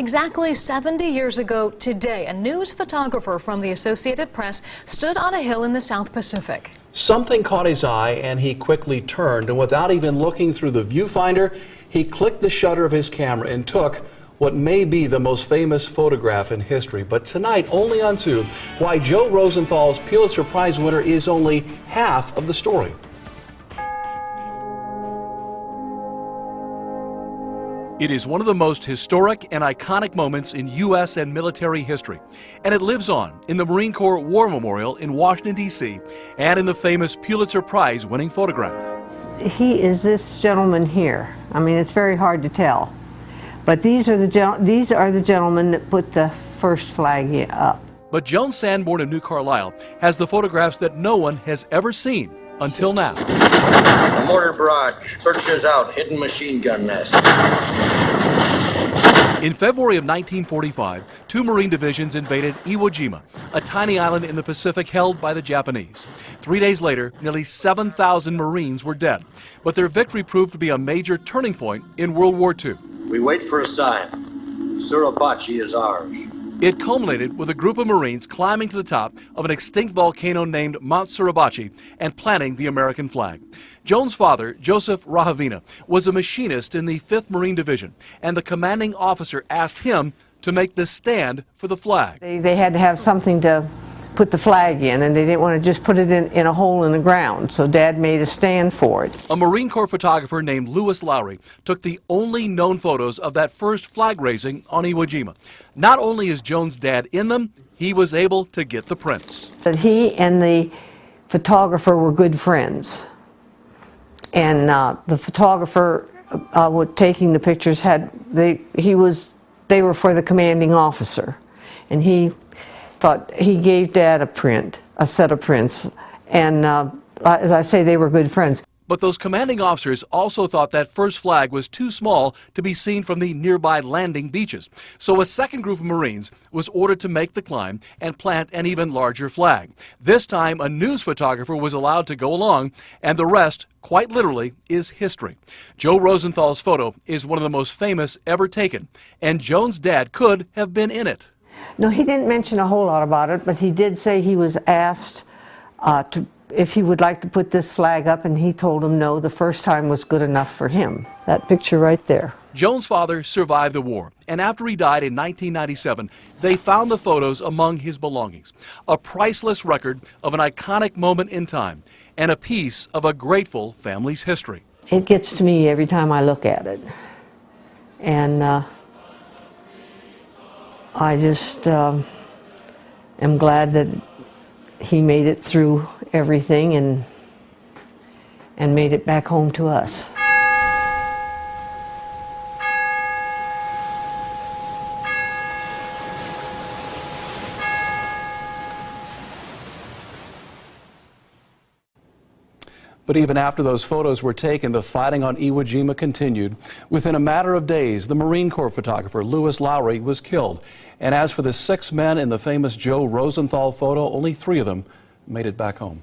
Exactly 70 years ago today, a news photographer from the Associated Press stood on a hill in the South Pacific. Something caught his eye and he quickly turned, and without even looking through the viewfinder, he clicked the shutter of his camera and took what may be the most famous photograph in history. But tonight, only on Two, why Joe Rosenthal's Pulitzer Prize winner is only half of the story. It is one of the most historic and iconic moments in U.S. and military history, and it lives on in the Marine Corps War Memorial in Washington, D.C., and in the famous Pulitzer Prize winning photograph. He is this gentleman here. I mean, it's very hard to tell, but these are the gentlemen that put the first flag up. But Joan Sanborn of New Carlisle has the photographs that no one has ever seen until now. A mortar barrage searches out hidden machine gun nest. In February of 1945, two Marine divisions invaded Iwo Jima, a tiny island in the Pacific held by the Japanese. 3 days later, nearly 7,000 Marines were dead, but their victory proved to be a major turning point in World War II. We wait for a sign. Suribachi is ours. It culminated with a group of Marines climbing to the top of an extinct volcano named Mount Suribachi and planting the American flag. Joan's father, Joseph Rahavina, was a machinist in the 5th Marine Division, and the commanding officer asked him to make the stand for the flag. They had to have something to put the flag in, and they didn't want to just put it in a hole in the ground, so Dad made a stand for it. A Marine Corps photographer named Lewis Lowry took the only known photos of that first flag raising on Iwo Jima. Not only is Joan's dad in them, he was able to get the prints. But he and the photographer were good friends, and the photographer taking the pictures they were for the commanding officer, and he gave Dad a set of prints, and as I say, they were good friends. But those commanding officers also thought that first flag was too small to be seen from the nearby landing beaches. So a second group of Marines was ordered to make the climb and plant an even larger flag. This time, a news photographer was allowed to go along, and the rest, quite literally, is history. Joe Rosenthal's photo is one of the most famous ever taken, and Joan's dad could have been in it. No, he didn't mention a whole lot about it, but he did say he was asked if he would like to put this flag up, and he told him no, the first time was good enough for him. That picture right there. Joan's father survived the war, and after he died in 1997, they found the photos among his belongings. A priceless record of an iconic moment in time, and a piece of a grateful family's history. It gets to me every time I look at it, and I just am glad that he made it through everything and made it back home to us. But even after those photos were taken, the fighting on Iwo Jima continued. Within a matter of days, the Marine Corps photographer Lewis Lowry was killed. And as for the 6 men in the famous Joe Rosenthal photo, only 3 of them made it back home.